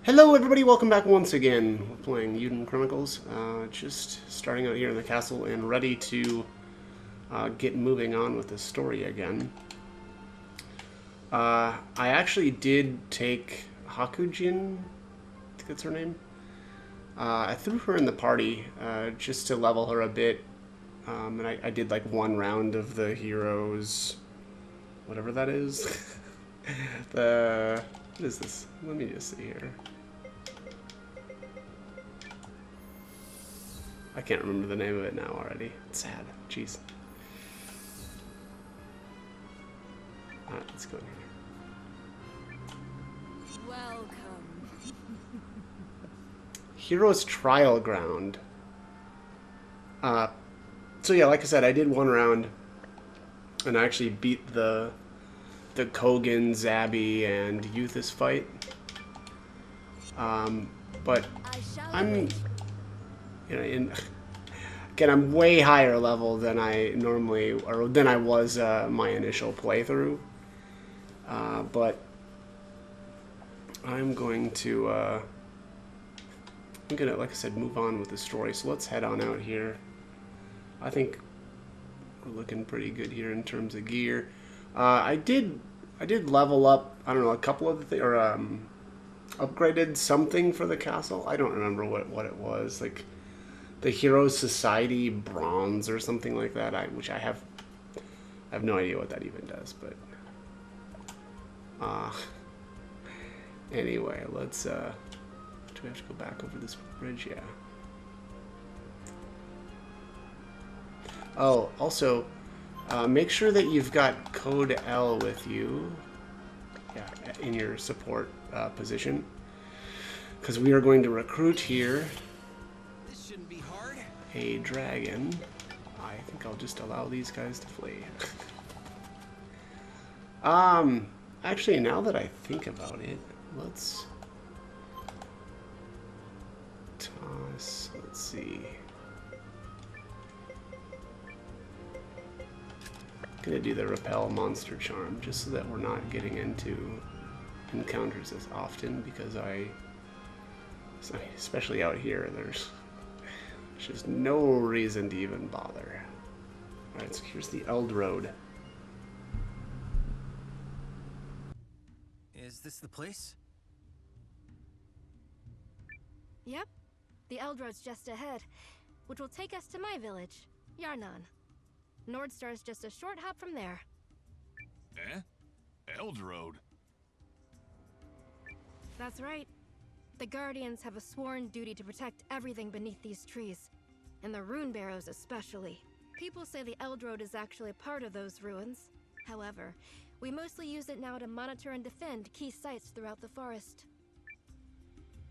Hello everybody, welcome back once again. We're playing Eiyuden Chronicles, just starting out here in the castle and ready to get moving on with the story again. I actually did take Hakujin, I think that's her name. I threw her in the party just to level her a bit, and I did like one round of the heroes, whatever that is. What is this? Let me just see here. I can't remember the name of it now already. It's sad. Jeez. Alright, let's go in here. Welcome. Heroes Trial Ground. So yeah, like I said, I did one round, and I actually beat the Kogan, Zabby, and Euthus fight. But I'm, again, I'm way higher level than I normally, or than I was my initial playthrough. But I'm gonna, like I said, move on with the story. So let's head on out here. I think we're looking pretty good here in terms of gear. I did level up, I don't know, a couple of the upgraded something for the castle. I don't remember what it was, like the Heroes Society Bronze or something like that. I have no idea what that even does, but anyway, let's do we have to go back over this bridge? Yeah. Oh, also, make sure that you've got code L with you, yeah, in your support position, because we are going to recruit here a dragon. I think I'll just allow these guys to flee. Actually, now that I think about it, let's toss, let's see. Gonna do the repel monster charm just so that we're not getting into encounters as often, because especially out here, there's just no reason to even bother. Alright, so here's the Eld Road. Is this the place? Yep. The Eldroad's just ahead, which will take us to my village, Yarnan. Nordstar's just a short hop from there. Eh? Eldroad? That's right. The Guardians have a sworn duty to protect everything beneath these trees, and the rune barrows especially. People say the Eldroad is actually part of those ruins. However, we mostly use it now to monitor and defend key sites throughout the forest.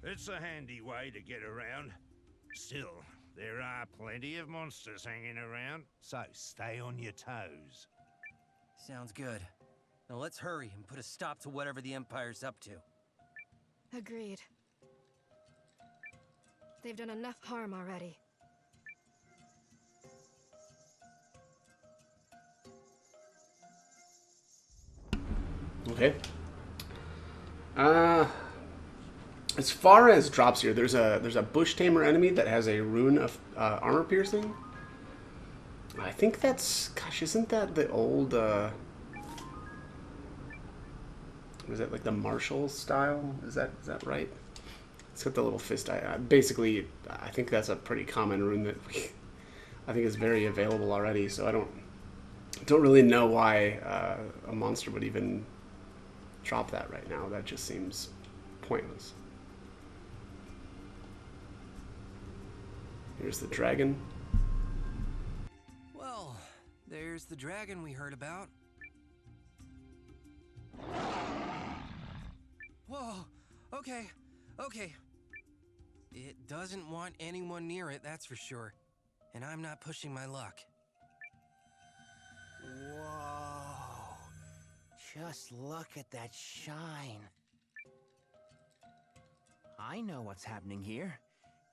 It's a handy way to get around. Still, there are plenty of monsters hanging around, so stay on your toes. Sounds good. Now let's hurry and put a stop to whatever the Empire's up to. Agreed. They've done enough harm already. Okay. As far as drops here, there's a bush tamer enemy that has a rune of armor piercing. I think that's, gosh, isn't that the old was that like the martial style? Is that right? It's got the little fist. Basically, I think that's a pretty common rune that I think is very available already. So I don't really know why a monster would even drop that right now. That just seems pointless. Here's the dragon. Well, there's the dragon we heard about. Whoa, okay. It doesn't want anyone near it, that's for sure. And I'm not pushing my luck. Whoa. Just look at that shine. I know what's happening here.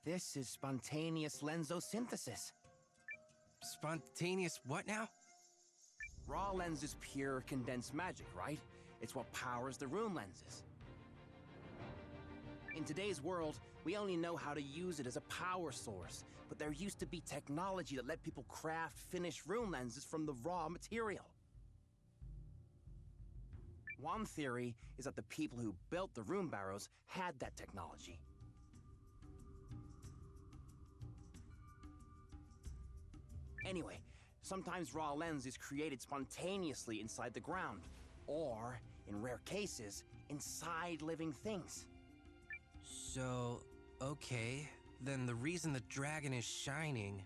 This is spontaneous lensosynthesis. Spontaneous what now? Raw lens is pure condensed magic, right? It's what powers the rune lenses. In today's world, we only know how to use it as a power source, but there used to be technology that let people craft finished rune lenses from the raw material. One theory is that the people who built the rune barrows had that technology. Anyway, sometimes raw lens is created spontaneously inside the ground, or, in rare cases, inside living things. So, okay, then the reason the dragon is shining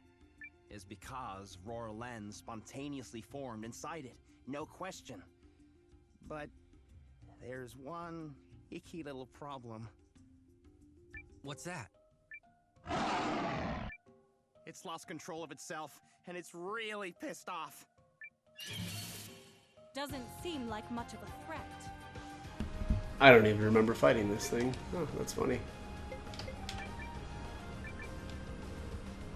Is because raw lens spontaneously formed inside it, no question. But there's one icky little problem. What's that? It's lost control of itself, and it's really pissed off. Doesn't seem like much of a threat. I don't even remember fighting this thing. Oh, that's funny.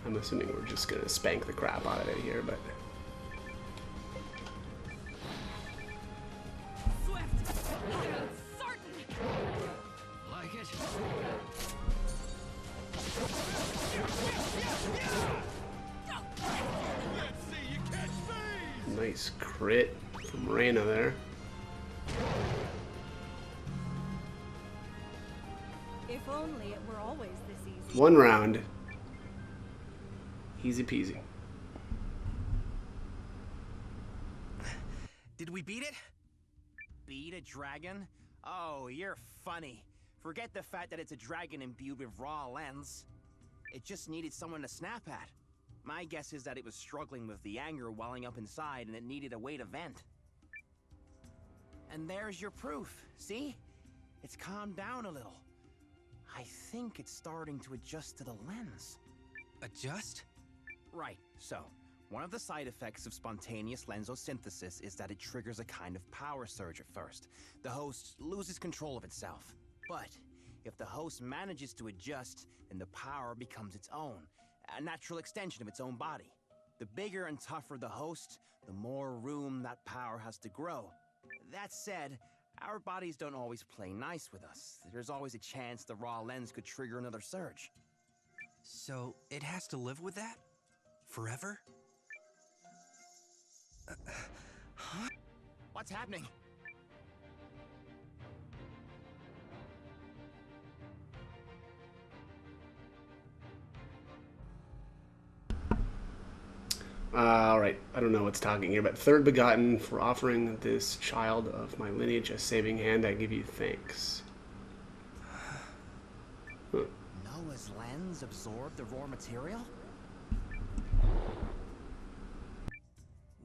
I'm assuming we're just gonna spank the crap out of it here, but... Swift! I'm certain! Like it? Nice crit from Reyna there. If only it were always this easy. One round. Easy peasy. Did we beat it? Beat a dragon? Oh, you're funny. Forget the fact that it's a dragon imbued with raw lens. It just needed someone to snap at. My guess is that it was struggling with the anger welling up inside and it needed a way to vent. And there's your proof, see? It's calmed down a little. I think it's starting to adjust to the lens. Adjust? Right, so, one of the side effects of spontaneous lensosynthesis is that it triggers a kind of power surge at first. The host loses control of itself. But, if the host manages to adjust, then the power becomes its own, a natural extension of its own body. The bigger and tougher the host, the more room that power has to grow. That said, our bodies don't always play nice with us. There's always a chance the raw lens could trigger another surge. So, it has to live with that? Forever? Huh? What's happening? Alright, I don't know what's talking here, but third begotten, for offering this child of my lineage a saving hand, I give you thanks. Huh. Noah's lens absorbed the raw material?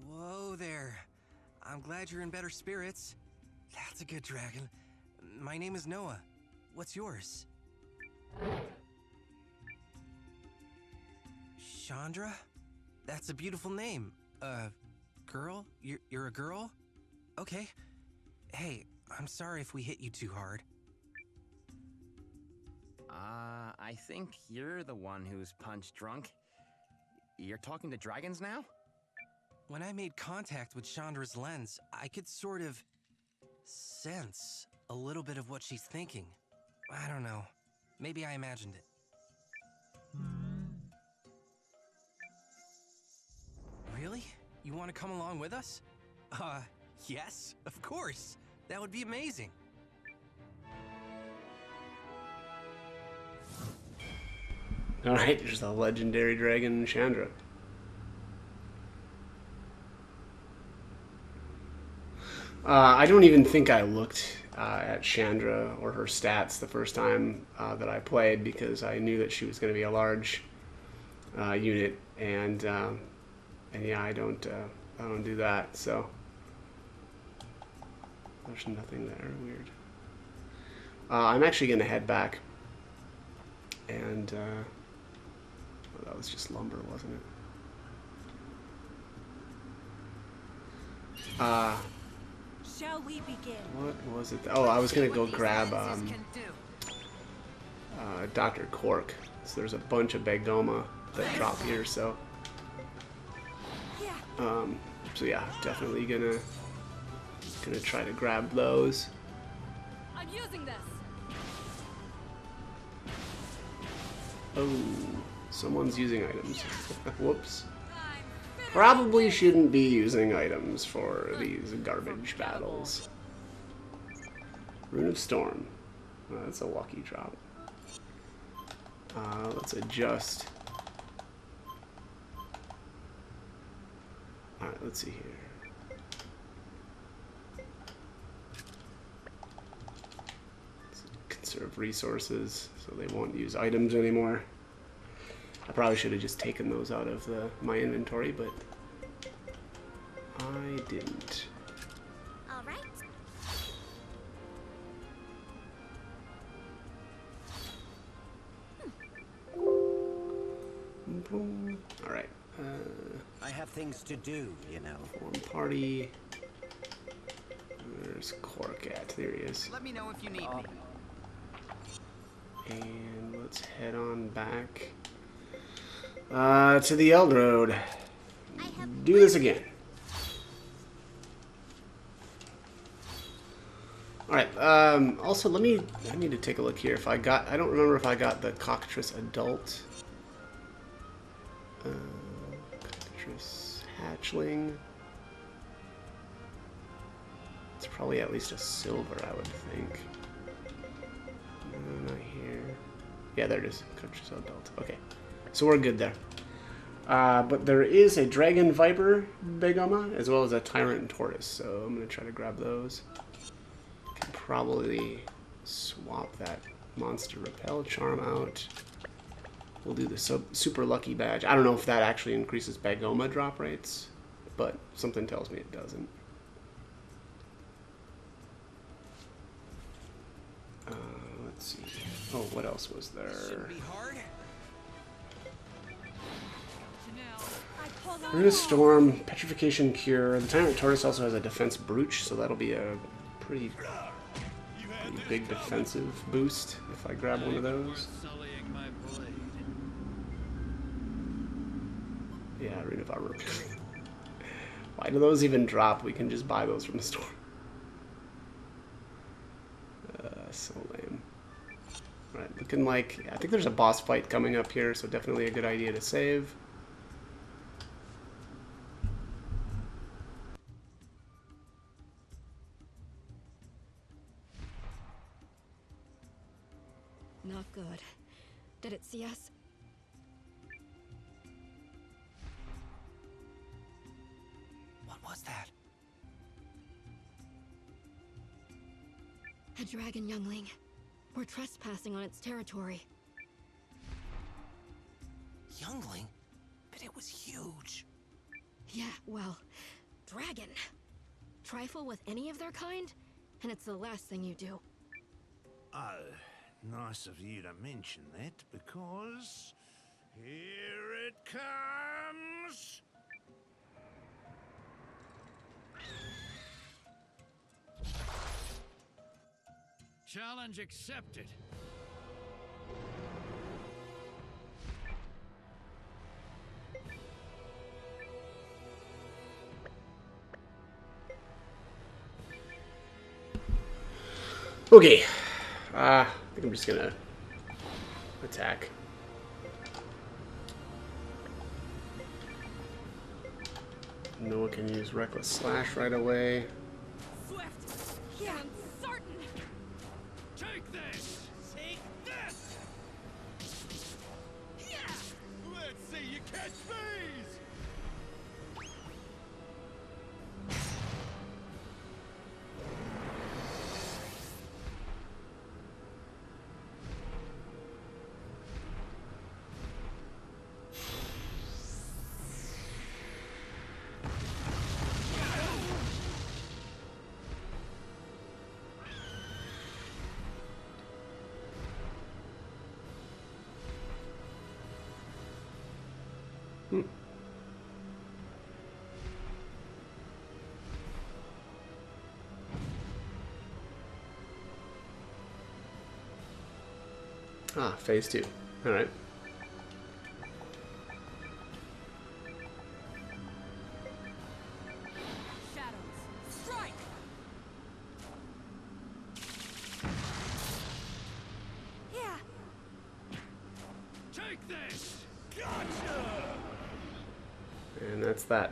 Whoa there. I'm glad you're in better spirits. That's a good dragon. My name is Noah. What's yours? Chandra? That's a beautiful name. Girl? You're a girl? Okay. Hey, I'm sorry if we hit you too hard. I think you're the one who's punch drunk. You're talking to dragons now? When I made contact with Chandra's lens, I could sort of sense a little bit of what she's thinking. I don't know. Maybe I imagined it. Really? You want to come along with us? Yes, of course. That would be amazing. Alright, there's the legendary dragon Chandra. I don't even think I looked at Chandra or her stats the first time that I played, because I knew that she was going to be a large unit, and yeah, I don't do that. So there's nothing there. Weird. I'm actually going to head back, and oh, that was just lumber, wasn't it? Shall we begin? What was it? Oh, I was gonna go grab Dr. Cork. So there's a bunch of Begoma that drop here, so so yeah, definitely gonna try to grab those. I'm using this. Oh, someone's using items. Whoops. Probably shouldn't be using items for these garbage battles. Rune of Storm. Oh, that's a lucky drop. Let's adjust. Alright, let's see here. Let's conserve resources so they won't use items anymore. I probably should have just taken those out of my inventory, but I didn't. All right. All right. I have things to do, you know. Form party. Where's Cork at? There he is. Let me know if you need me. And let's head on back to the Eldroad. Do this again. Alright, also I need to take a look here if I don't remember if I got the Cockatrice Adult. Cockatrice Hatchling. It's probably at least a silver, I would think. No, not here. Yeah, there it is. Cockatrice Adult. Okay. So we're good there. But there is a Dragon Viper Begoma, as well as a Tyrant Tortoise, so I'm going to try to grab those. Can probably swap that Monster Repel Charm out. We'll do the Super Lucky Badge. I don't know if that actually increases Begoma drop rates, but something tells me it doesn't. Let's see. Oh, what else was there? Shouldn't be hard. Rune of Storm, Petrification Cure. The Tyrant Tortoise also has a Defense Brooch, so that'll be a pretty big defensive boost if I grab one of those. Yeah, Rune of Armor. Why do those even drop? We can just buy those from the store. So lame. Alright, looking like... I think there's a boss fight coming up here, so definitely a good idea to save. Not good. Did it see us? What was that? A dragon youngling. We're trespassing on its territory. Youngling? But it was huge. Yeah, well, dragon. Trifle with any of their kind, and it's the last thing you do. Oh, nice of you to mention that, because here it comes. Challenge accepted. Okay. I think I'm just gonna attack. Noah can use Reckless Slash right away. Swift. Yeah, I'm certain. Take this! Take this! Yeah! Let's see you catch these! Ah, phase 2. Alright. Shadows. Strike! Yeah. Take Take this! And that's that.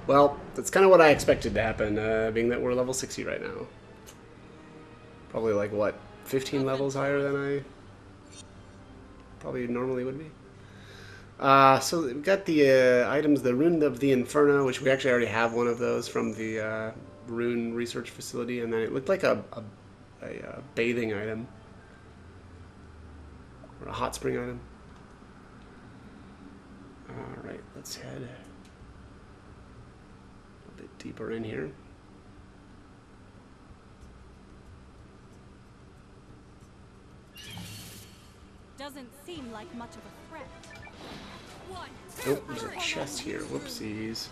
Well, that's kind of what I expected to happen, being that we're level 60 right now. Probably like, what, 15 levels higher than I probably normally would be. So we've got the items, the Rune of the Inferno, which we actually already have one of those from the Rune Research Facility, and then it looked like a bathing item. Or a hot spring item. Alright, let's head a bit deeper in here. Doesn't seem like much of a threat. One, Oh, there's a chest here. Whoopsies.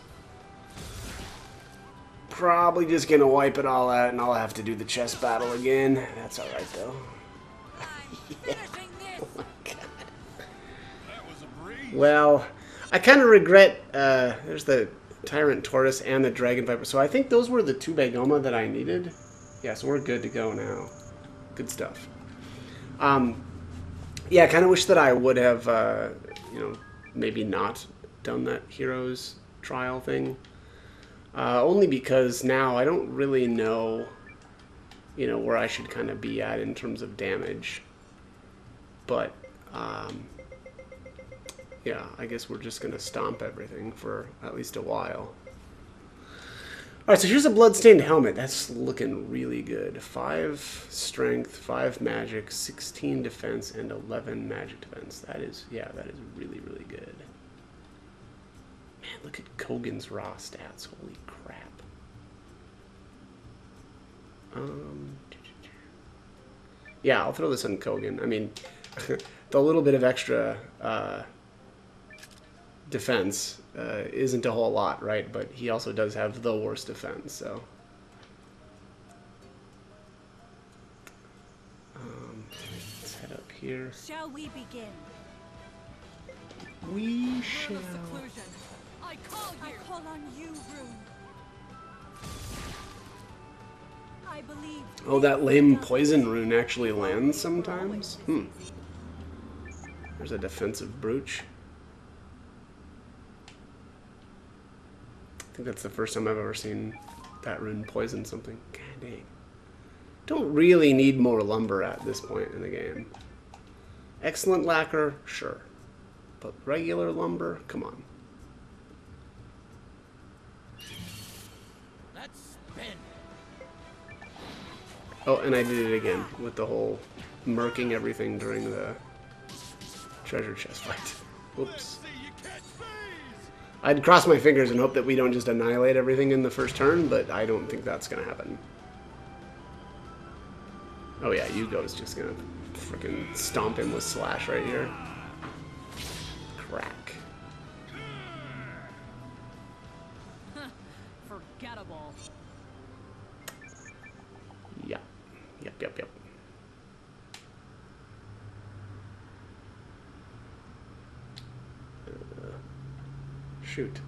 Probably just gonna wipe it all out and I'll have to do the chest battle again. That's alright though. Yeah. Oh my god. That was a breeze. Well, I kind of regret, there's the Tyrant Tortoise and the Dragon Viper. So I think those were the two Bagoma that I needed. Yeah, so we're good to go now. Good stuff. Yeah, I kind of wish that I would have, you know, maybe not done that Heroes trial thing. Only because now I don't really know, you know, where I should kind of be at in terms of damage. But, yeah, I guess we're just going to stomp everything for at least a while. Alright, so here's a bloodstained helmet. That's looking really good. 5 strength, 5 magic, 16 defense, and 11 magic defense. That is, yeah, that is really, really good. Man, look at Kogan's raw stats. Holy crap. Yeah, I'll throw this on Kogan. I mean, the little bit of extra defense isn't a whole lot, right? But he also does have the worst defense, so. Let's head up here. Shall we begin? We shall. Seclusion. I call on you, Rune. I believe. Oh, that lame poison rune actually lands sometimes? There's a defensive brooch. I think that's the first time I've ever seen that rune poison something. God dang. Don't really need more lumber at this point in the game. Excellent lacquer, sure. But regular lumber, come on. Let's spin. Oh, and I did it again with the whole murking everything during the treasure chest fight. Whoops. I'd cross my fingers and hope that we don't just annihilate everything in the first turn, but I don't think that's going to happen. Oh yeah, Yugo's just going to freaking stomp him with Slash right here. Crack. Forgettable. Yeah. Yep. Shoot.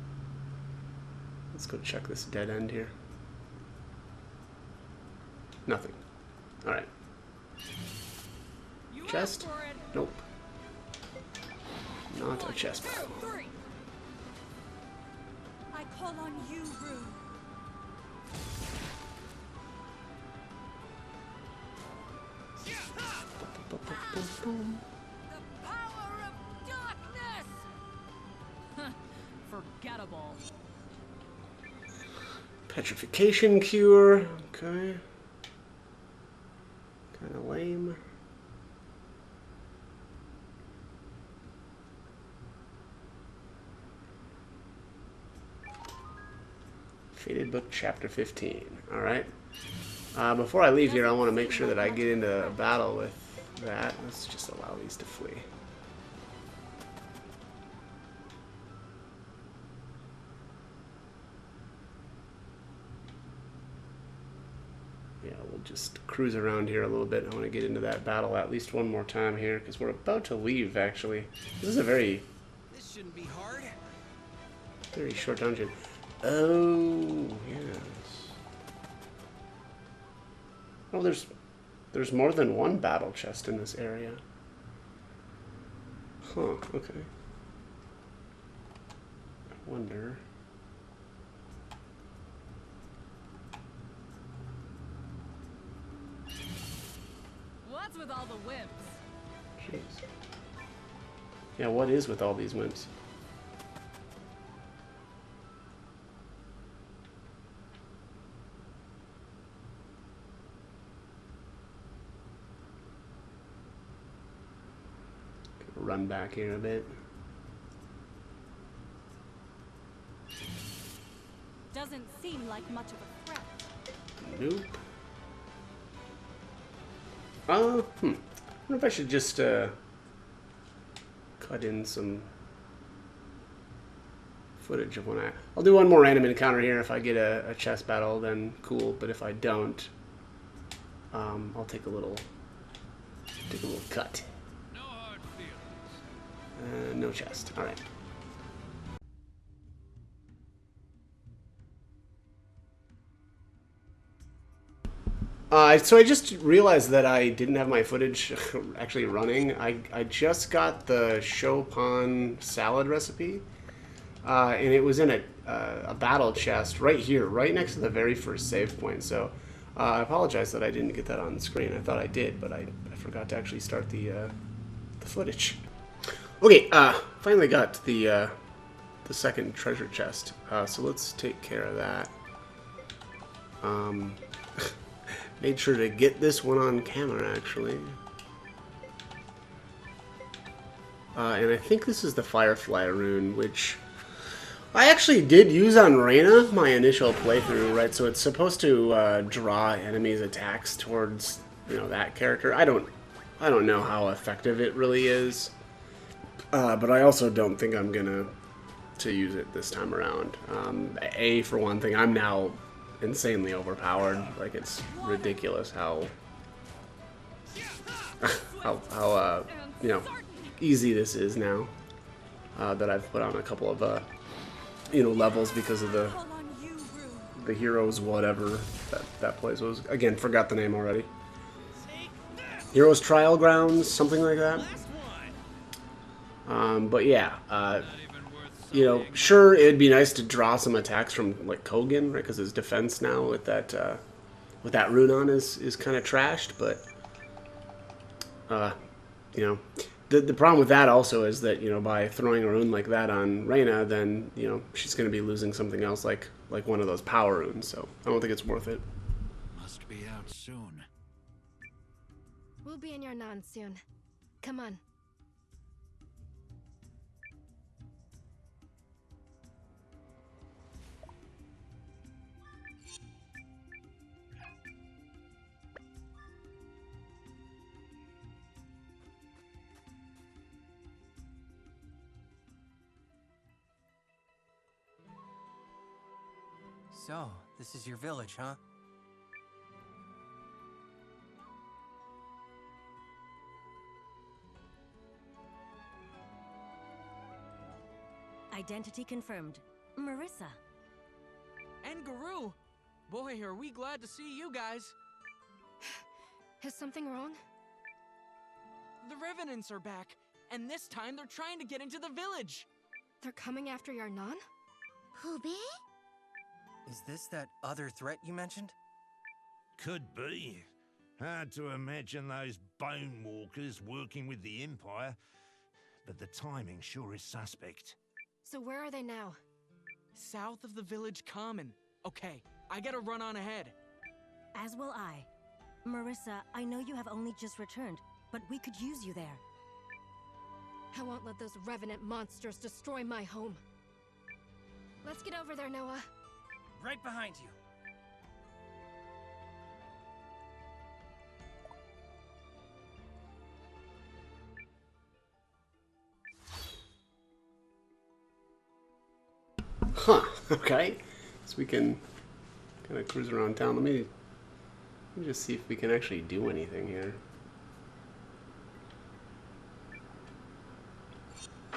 Let's go check this dead end here. Nothing. Alright. Chest? Nope. Not a chest battle. I call on you, Rune. The power of darkness! Forgettable. Petrification cure. Okay. Kind of lame. Fated Book Chapter 15. Alright. Before I leave here, I want to make sure that I get into a battle with that. Let's just allow these to flee. Yeah, we'll just cruise around here a little bit. I want to get into that battle at least one more time here, because we're about to leave, actually. This is a This shouldn't be hard. very short dungeon. Oh, yes. Oh, there's more than one battle chest in this area. Huh, okay. I wonder. What's with all the wimps? Jeez. Yeah, what is with all these wimps? Run back here a bit. Doesn't seem like much of a threat. Nope. I wonder if I should just cut in some footage of when I'll do one more random encounter here. If I get a chess battle, then cool. But if I don't, I'll take a little cut. No hard feelings. No chest. All right. So I just realized that I didn't have my footage actually running. I just got the Chopin salad recipe, and it was in a battle chest right here, right next to the very first save point. So I apologize that I didn't get that on the screen. I thought I did, but I forgot to actually start the footage. Okay, finally got the second treasure chest. So let's take care of that. Made sure to get this one on camera, actually. And I think this is the Firefly rune, which I actually did use on Reyna, my initial playthrough, right? So it's supposed to draw enemies' attacks towards, that character. I don't know how effective it really is, but I also don't think I'm gonna use it this time around. For one thing, I'm now insanely overpowered. Like, it's ridiculous how easy this is now, that I've put on a couple of levels because of the heroes whatever that place was. Again, forgot the name already. Heroes Trial Grounds, something like that. But yeah, sure, it'd be nice to draw some attacks from like Kogan, right? Because his defense now with that rune on is kind of trashed. But the problem with that also is that by throwing a rune like that on Reyna, then she's going to be losing something else like one of those power runes. So I don't think it's worth it. Must be out soon. We'll be in your non soon. Come on. So, this is your village, huh? Identity confirmed. Marissa. And Guru! Boy, are we glad to see you guys. Is something wrong? The Revenants are back, and this time they're trying to get into the village. They're coming after your non? Who be? Is this that other threat you mentioned? Could be. Hard to imagine those Bone Walkers working with the Empire, but the timing sure is suspect. So where are they now? South of the village common. Okay, I gotta run on ahead. As will I. Marissa, I know you have only just returned, but we could use you there. I won't let those revenant monsters destroy my home. Let's get over there, Noah. Right behind you. Huh, okay. So we can kind of cruise around town. Let me just see if we can actually do anything here.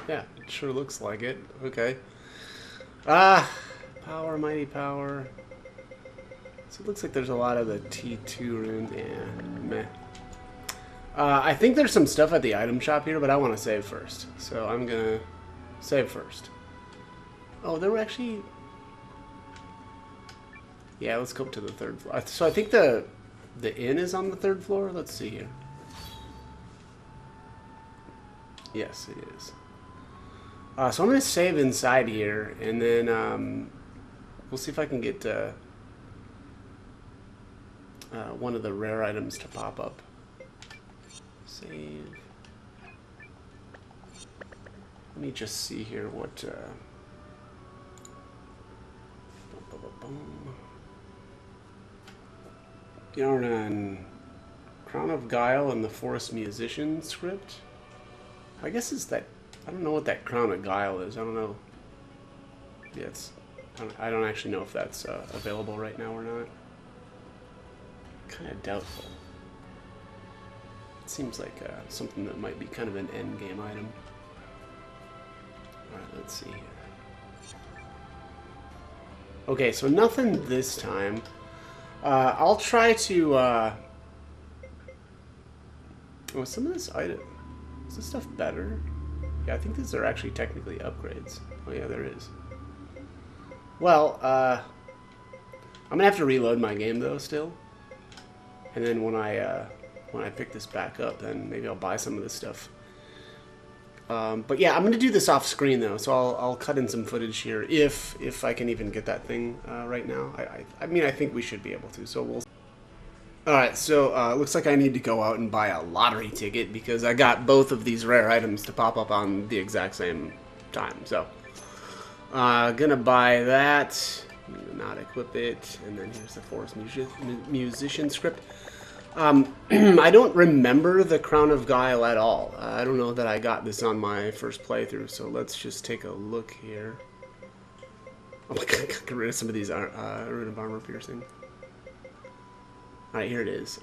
Yeah, it sure looks like it. Okay. Power, mighty power. So it looks like there's a lot of the T2 runes. Yeah, meh. I think there's some stuff at the item shop here, but I want to save first. So I'm going to save first. Oh, there were actually... Yeah, let's go up to the 3rd floor. So I think the inn is on the 3rd floor. Let's see here. Yes, it is. So I'm going to save inside here, and then we'll see if I can get one of the rare items to pop up. Save. Let me just see here what... Yarn Crown of Guile and the Forest Musician script. I guess it's that... I don't know what that Crown of Guile is. I don't know. Yeah, it's... I don't actually know if that's available right now or not. Kind of doubtful. It seems like something that might be kind of an endgame item. Alright, let's see here. Okay, so nothing this time. I'll try to... Oh, some of this item... Is this stuff better? Yeah, I think these are actually technically upgrades. Oh yeah, there is. Well, I'm gonna have to reload my game though still. And then when I pick this back up, then maybe I'll buy some of this stuff. But yeah, I'm gonna do this off screen though, so I'll cut in some footage here if I can even get that thing right now. I mean, I think we should be able to. So we'll. All right, so looks like I need to go out and buy a lottery ticket because I got both of these rare items to pop up on the exact same time. So gonna buy that. Not equip it, and then here's the Forest Musician script. I don't remember the Crown of Guile at all. I don't know that I got this on my first playthrough, so let's just take a look here. Oh my god, get rid of some of these Rune of Armor Piercing. Alright, here it is.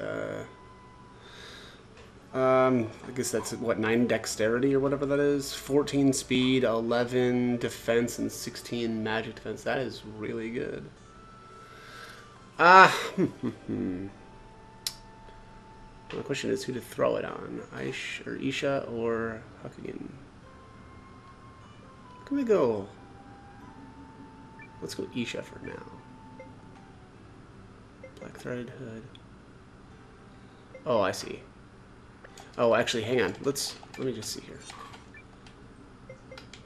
I guess that's, what, 9 dexterity or whatever that is? 14 speed, 11 defense, and 16 magic defense. That is really good. The question is who to throw it on. Aish, or Isha, or Hakugen. Can we go... Let's go Isha for now. Black threaded hood. Oh, I see. Oh, actually, hang on. Let me just see here.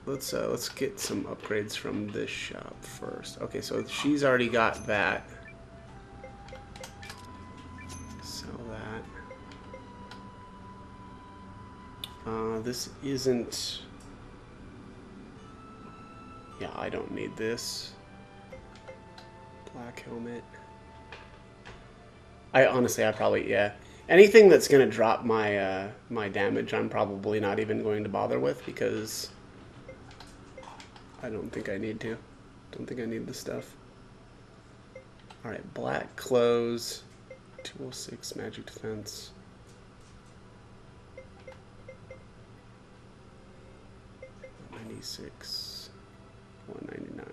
Let's get some upgrades from this shop first. Okay, so she's already got that. Sell that. This isn't... Yeah, I don't need this. Black helmet. I probably, yeah. Anything that's going to drop my my damage, I'm probably not even going to bother with because I don't think I need to. Don't think I need this stuff. Alright, black clothes, 206 magic defense. $96, $199.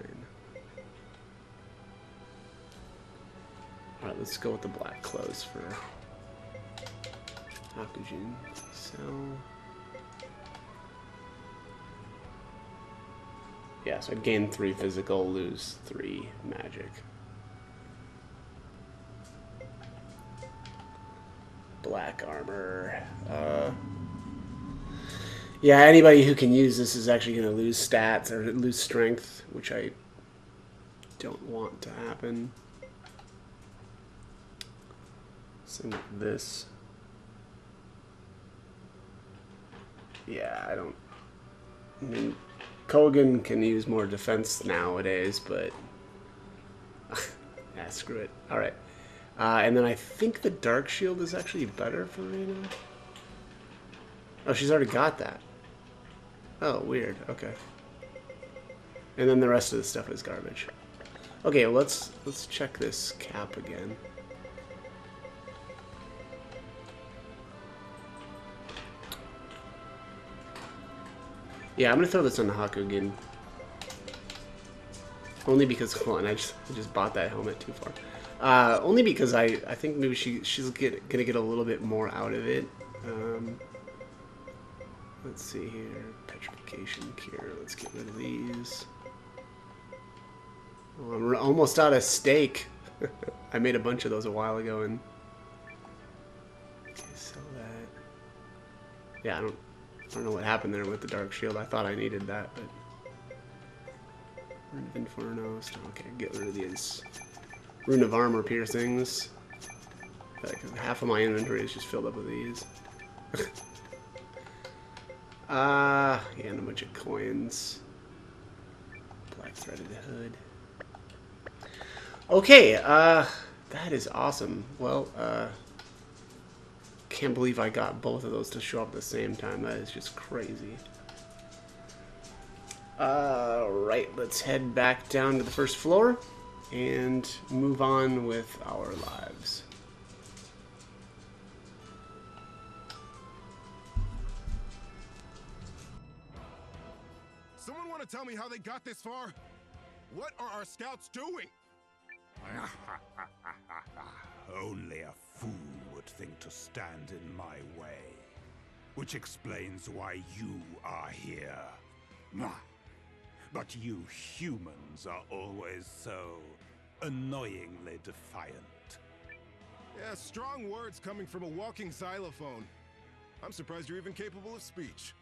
Alright, let's go with the black clothes for Hakugen. Sell. Yeah, so I'd gain 3 physical, lose 3 magic. Black armor. Yeah, anybody who can use this is actually going to lose stats or lose strength, which I don't want to happen. Same with this. Yeah, I don't... I mean, Kogan can use more defense nowadays, but... yeah, screw it. Alright. And then I think the Dark Shield is actually better for Rena. Oh, she's already got that. Oh, weird. Okay. And then the rest of the stuff is garbage. Okay, well, let's check this cap again. Yeah, I'm gonna throw this on the Hakugen. Only because, hold on, I just bought that helmet too far. Only because I think maybe she's gonna get a little bit more out of it. Let's see here. Petrification cure. Let's get rid of these. Oh, I'm almost out of steak. I made a bunch of those a while ago, and okay, sell that. Yeah, I don't know what happened there with the dark shield. I thought I needed that, but Rune of Inferno. Okay, get rid of these Rune of Armor piercings. Like, half of my inventory is just filled up with these. Yeah, and a bunch of coins. Black threaded hood. Okay, that is awesome. Well, can't believe I got both of those to show up at the same time. That is just crazy. Right, let's head back down to the first floor and move on with our lives. Someone want to tell me how they got this far? What are our scouts doing? Only a fool would think to stand in my way. Which explains why you are here. But you humans are always so annoyingly defiant. Yeah, strong words coming from a walking xylophone. I'm surprised you're even capable of speech.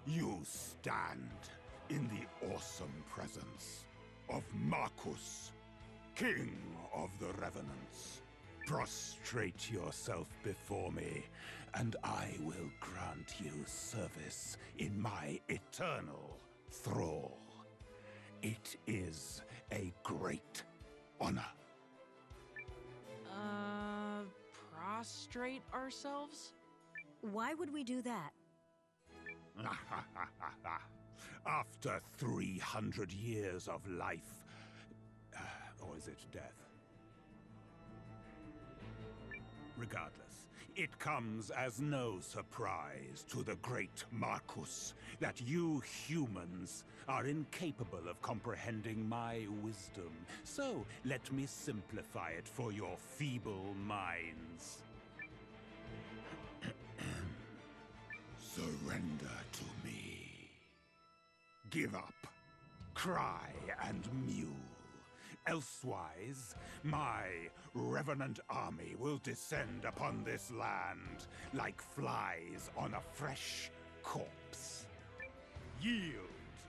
You stand in the awesome presence of Marcus, King of the Revenants. Prostrate yourself before me, and I will grant you service in my eternal thrall. It is a great honor. Prostrate ourselves? Why would we do that? After 300 years of life, or is it death? Regardless, it comes as no surprise to the great Marcus that you humans are incapable of comprehending my wisdom. So let me simplify it for your feeble minds. Surrender to me. Give up, cry, and mew. Elsewise, my revenant army will descend upon this land like flies on a fresh corpse. Yield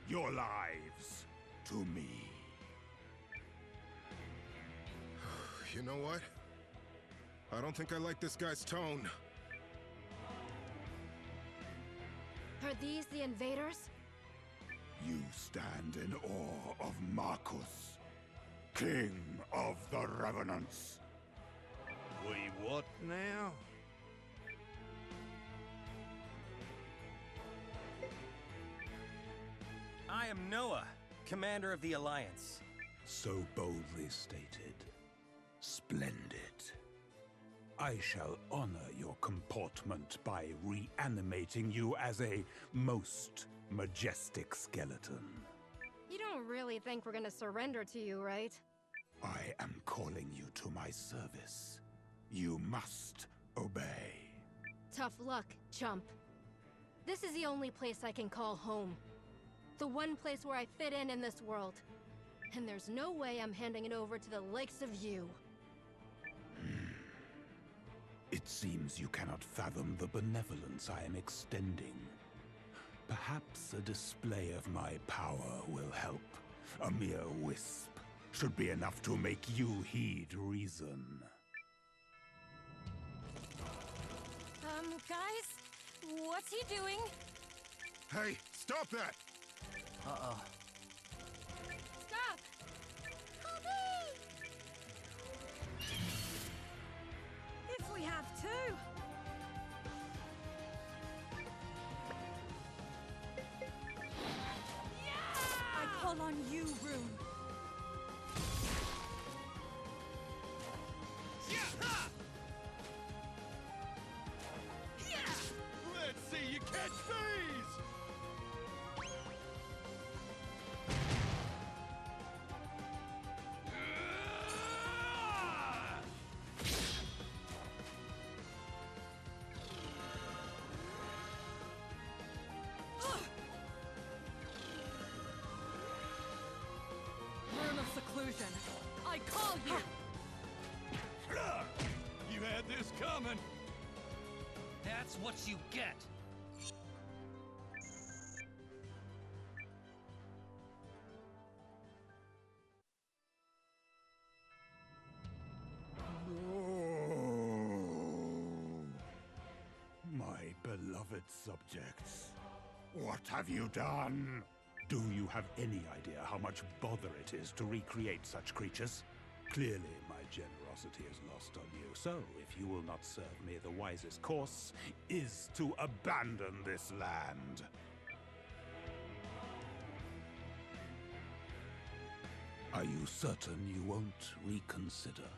your lives to me. You know what? I don't think I like this guy's tone. Are these the invaders? You stand in awe of Marcus, King of the Revenants. We what now? I am Noah, commander of the Alliance. So boldly stated. Splendid. I shall honor your comportment by reanimating you as a most majestic skeleton. You don't really think we're gonna surrender to you, right? I am calling you to my service. You must obey. Tough luck, chump. This is the only place I can call home. The one place where I fit in this world. And there's no way I'm handing it over to the likes of you. It seems you cannot fathom the benevolence I am extending. Perhaps a display of my power will help. A mere wisp should be enough to make you heed reason. Guys? What's he doing? Hey, stop that! Uh-oh. Stop! Help me! If we have to! I call on you, Rune. Let's see you catch these! illusion. I call you! You had this coming. That's what you get. My beloved subjects, what have you done? Do you have any idea how much bother it is to recreate such creatures? Clearly, my generosity is lost on you, so if you will not serve me, the wisest course is to abandon this land. Are you certain you won't reconsider?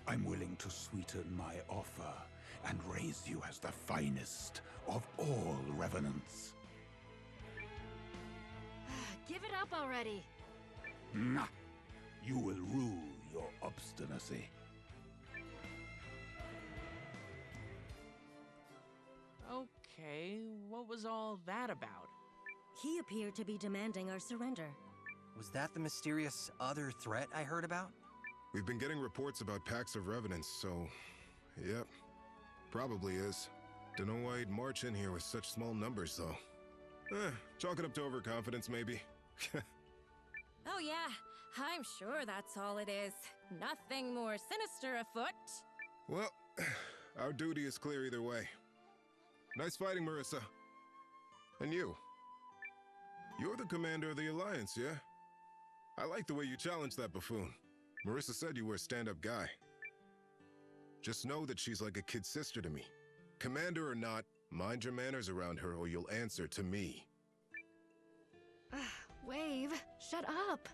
I'm willing to sweeten my offer and raise you as the finest of all revenants. Give it up already. Nah. You will rue your obstinacy. Okay, what was all that about? He appeared to be demanding our surrender. Was that the mysterious other threat I heard about? We've been getting reports about packs of revenants, so... Yep. Probably is. Dunno why he'd march in here with such small numbers, though. Chalk it up to overconfidence, maybe. Oh yeah, I'm sure that's all it is. Nothing more sinister afoot. Well, our duty is clear either way. Nice fighting, Marissa. And you. You're the commander of the Alliance, yeah? I like the way you challenged that buffoon. Marissa said you were a stand-up guy. Just know that she's like a kid sister to me. Commander or not, mind your manners around her or you'll answer to me. Wave, shut up.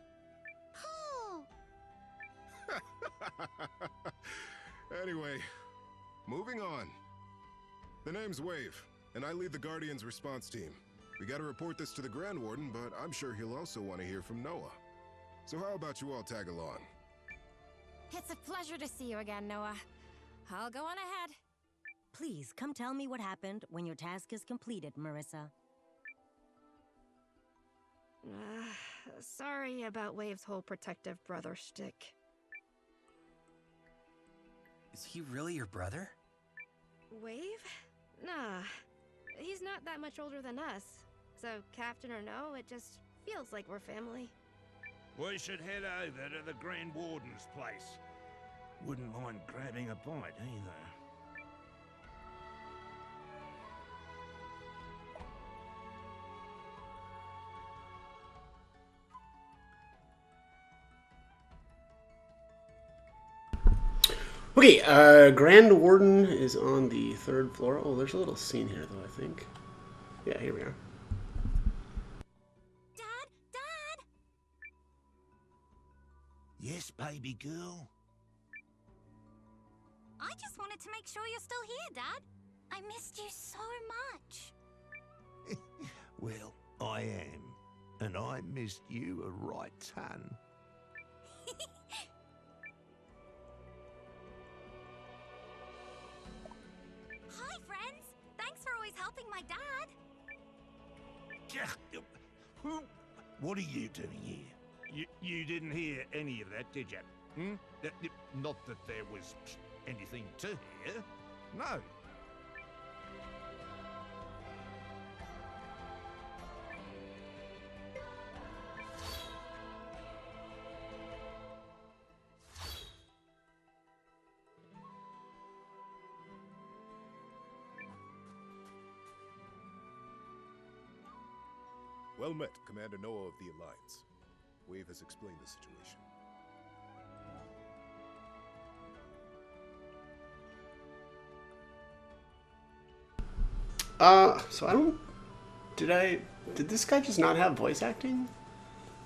Anyway, moving on. The name's Wave, and I lead the Guardians response team. We gotta report this to the Grand Warden, but I'm sure he'll also want to hear from Noah. So how about you all tag along? It's a pleasure to see you again, Noah. I'll go on ahead. Please, come tell me what happened when your task is completed, Marissa. Sorry about Wave's whole protective brother shtick. Is he really your brother? Wave? Nah. He's not that much older than us. So, Captain or no, it just feels like we're family. We should head over to the Grand Warden's place. Wouldn't mind grabbing a bite either. Okay, Grand Warden is on the 3rd floor. Oh, there's a little scene here, though, I think. Yeah, here we are. Dad? Dad? Yes, baby girl? I just wanted to make sure you're still here, Dad. I missed you so much. Well, I am. And I missed you a right ton. Hi, friends. Thanks for always helping my dad. What are you doing here? You didn't hear any of that, did you? Hmm? Not that there was anything to hear. No. Well met, Commander Noah of the Alliance. Wave has explained the situation. So I don't... Did this guy just not have voice acting?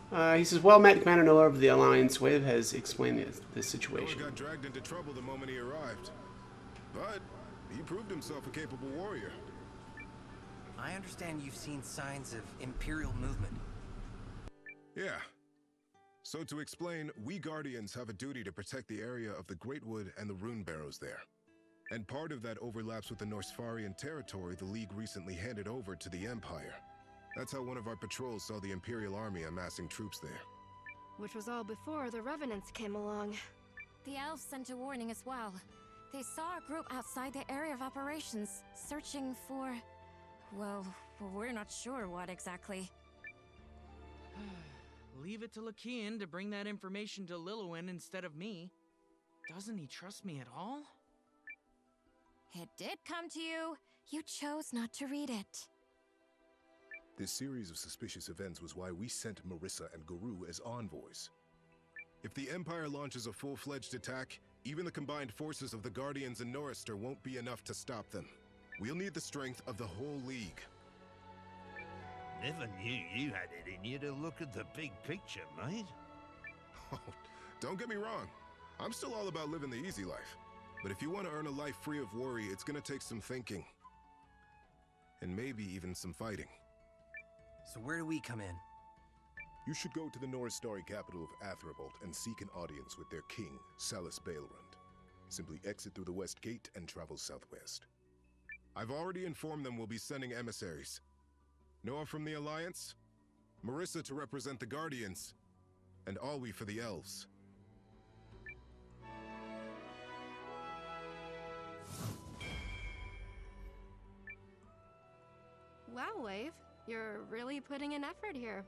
He says, well met, Commander Noah of the Alliance. Wave has explained this situation. Noah got dragged into trouble the moment he arrived. But he proved himself a capable warrior. I understand you've seen signs of Imperial movement. Yeah. So to explain, we Guardians have a duty to protect the area of the Great Wood and the Rune Barrows there. And part of that overlaps with the Norsfarian territory the League recently handed over to the Empire. That's how one of our patrols saw the Imperial army amassing troops there. which was all before the Revenants came along. The elves sent a warning as well. They saw a group outside the area of operations, searching for... well, we're not sure what exactly. Leave it to Lakian to bring that information to Lilywin instead of me. Doesn't he trust me at all? It did come to you. You chose not to read it. This series of suspicious events was why we sent Marissa and Guru as envoys. If the Empire launches a full-fledged attack, even the combined forces of the Guardians and Norrister won't be enough to stop them. We'll need the strength of the whole League. Never knew you had it in you to look at the big picture, mate. Oh, don't get me wrong. I'm still all about living the easy life. But if you want to earn a life free of worry, it's gonna take some thinking. And maybe even some fighting. So where do we come in? You should go to the Norristari capital of Athrabolt and seek an audience with their king, Salus Baelrund. Simply exit through the west gate and travel southwest. I've already informed them we'll be sending emissaries. Noah from the Alliance, Marissa to represent the Guardians, and Alwi for the Elves. Wow, Wave. You're really putting in effort here.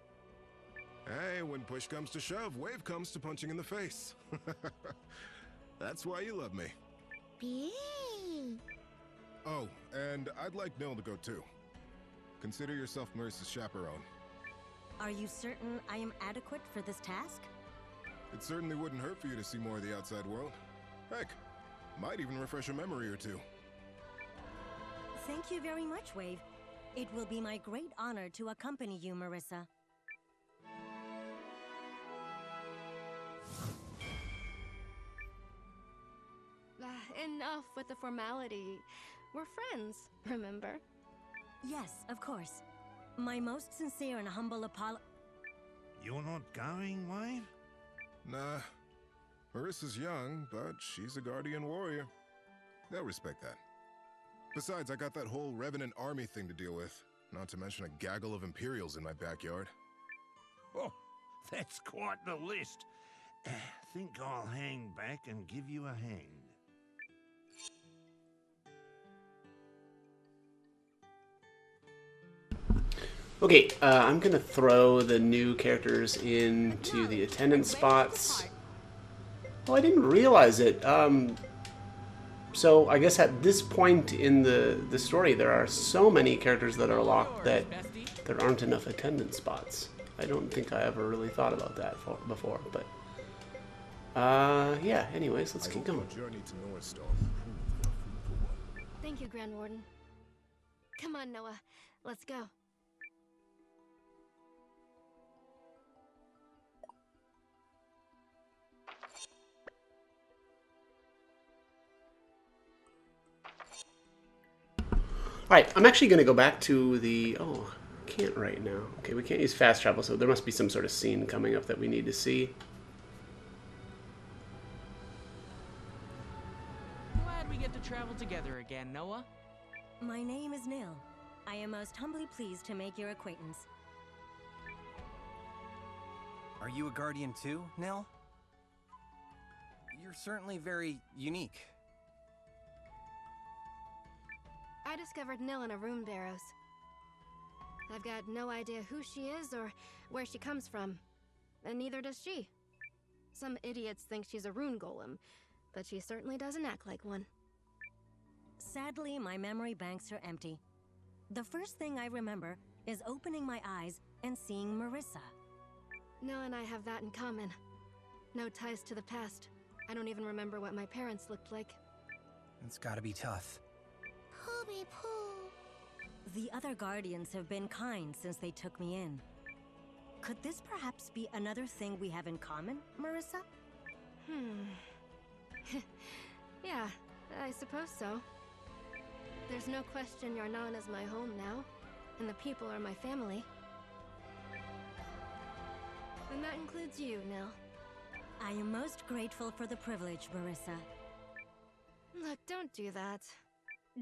Hey, when push comes to shove, Wave comes to punching in the face. That's why you love me. Oh, and I'd like Nil to go too. Consider yourself Marissa's chaperone. Are you certain I am adequate for this task? It certainly wouldn't hurt for you to see more of the outside world. Heck, might even refresh a memory or two. Thank you very much, Wave. It will be my great honor to accompany you, Marissa. Enough with the formality. We're friends, remember? Yes, of course. My most sincere and humble apology. You're not going, Wave? Nah. Marissa's young, but she's a Guardian warrior. They'll respect that. Besides, I got that whole Revenant army thing to deal with. Not to mention a gaggle of Imperials in my backyard. Oh, that's quite the list. Think I'll hang back and give you a hand. Okay, I'm gonna throw the new characters into the attendance spots. Oh, I didn't realize it. So I guess at this point in the story, there are so many characters that are locked that there aren't enough attendance spots. I don't think I ever really thought about that before, but yeah. Anyways, let's keep going. Thank you, Grand Warden. Come on, Noah. Let's go. Alright, I'm actually going to go back to the... Oh, can't right now. Okay, we can't use fast travel, so there must be some sort of scene coming up that we need to see. Glad we get to travel together again, Noah. My name is Nil. I am most humbly pleased to make your acquaintance. Are you a Guardian too, Nil? You're certainly very unique. I discovered Nil in a Rune Barrows. I've got no idea who she is or where she comes from, and neither does she. Some idiots think she's a rune golem, but she certainly doesn't act like one. Sadly, my memory banks are empty. The first thing I remember is opening my eyes and seeing Marissa. Nil and I have that in common. No ties to the past. I don't even remember what my parents looked like. It's gotta be tough. The other Guardians have been kind since they took me in. Could this perhaps be another thing we have in common, Marissa? Yeah, I suppose so. There's no question you're known as my home now, and the people are my family. And that includes you, Nil. I am most grateful for the privilege, Marissa. Look, don't do that.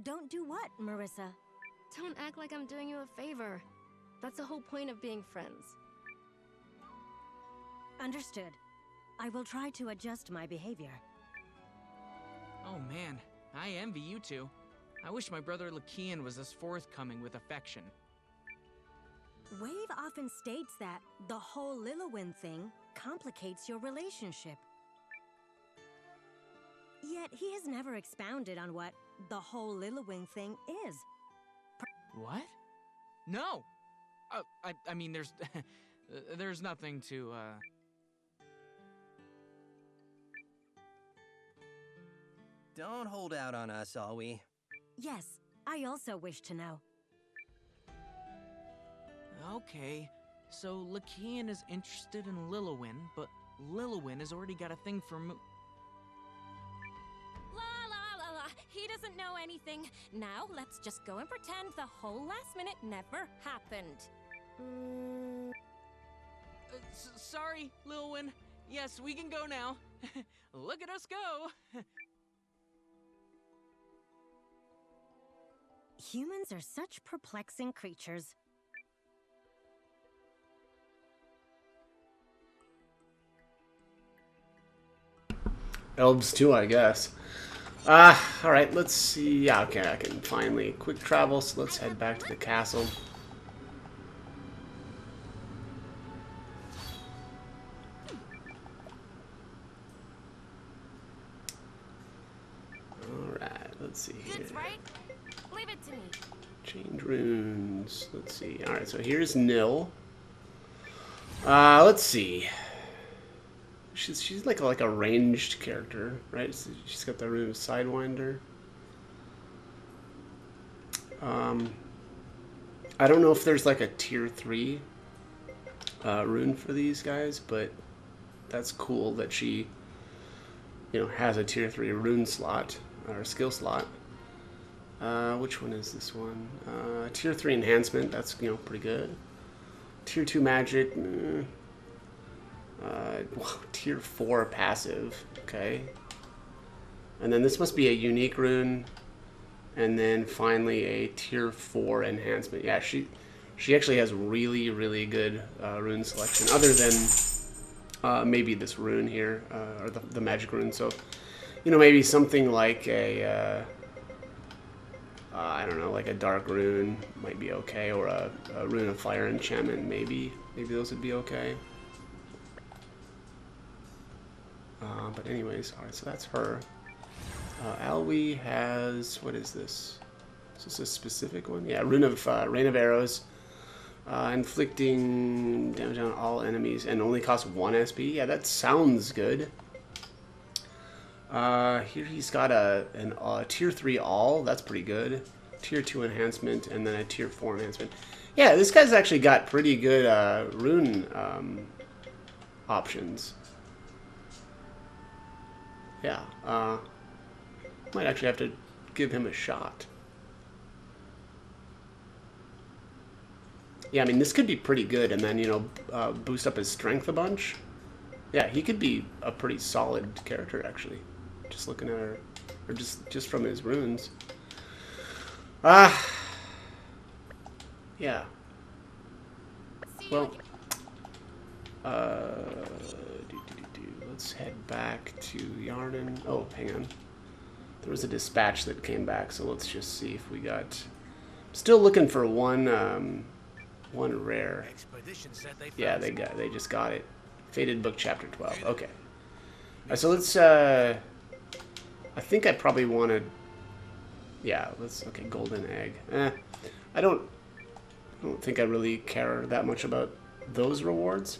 Don't do what, Marissa? Don't act like I'm doing you a favor. That's the whole point of being friends. Understood. I will try to adjust my behavior. Oh man, I envy you two. I wish my brother Lakian was as forthcoming with affection. Wave often states that the whole Lillowin thing complicates your relationship. Yet he has never expounded on what the whole Lillowin thing is. What? No! I mean, there's... there's nothing to, Don't hold out on us, Alwi. Yes, I also wish to know. Okay, so Lakian is interested in Lillowin, but Lillowin has already got a thing for La la la la, he doesn't know anything. Now, let's just go and pretend the whole last minute never happened. Sorry, Lillowin. Yes, we can go now. Look at us go! Humans are such perplexing creatures. Elves too, I guess. Alright, let's see. Yeah, okay, I can finally quick travel, so let's head back to the castle. Alright, let's see here. Goods, right? Leave it to me. Change runes. Let's see. Alright, so here's Nil. Let's see. She's like a ranged character, right? So she's got the rune of Sidewinder. I don't know if there's like a tier 3 rune for these guys, but that's cool that she, you know, has a tier 3 rune slot or skill slot. Which one is this one? Tier 3 enhancement. That's, you know, pretty good. Tier 2 magic. Tier 4 passive. Okay. And then this must be a unique rune. And then finally a tier 4 enhancement. Yeah, she actually has really, really good rune selection. Other than maybe this rune here, or the magic rune. So, you know, maybe something like a, I don't know, like a dark rune might be okay. Or a rune of fire enchantment, maybe. Maybe those would be okay. But anyways, alright, so that's her. Alwi has, what is this? Is this a specific one? Yeah, Rain of Arrows. Inflicting damage on all enemies and only costs 1 SP. Yeah, that sounds good. Here he's got a tier 3 all. That's pretty good. Tier 2 enhancement and then a tier 4 enhancement. Yeah, this guy's actually got pretty good rune options. Yeah, might actually have to give him a shot. Yeah, I mean, this could be pretty good, and then, you know, boost up his strength a bunch. Yeah, he could be a pretty solid character, actually. Just looking at her, or just from his runes. Yeah. Well, let's head back to Yarden. Oh, hang on. There was a dispatch that came back, so let's just see if we got... Still looking for one rare. Yeah, they just got it. Fated Book Chapter 12. Okay. So let's I think I probably wanted... Yeah, let's... Okay, Golden Egg. I don't think I really care that much about those rewards.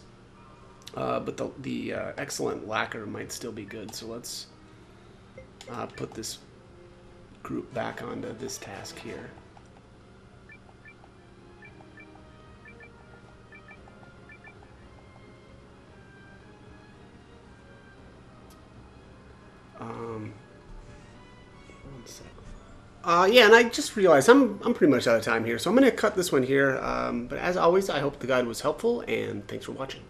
But the excellent lacquer might still be good, so let's put this group back onto this task here. One sec. Yeah, and I just realized I'm pretty much out of time here, so I'm going to cut this one here. But as always, I hope the guide was helpful, and thanks for watching.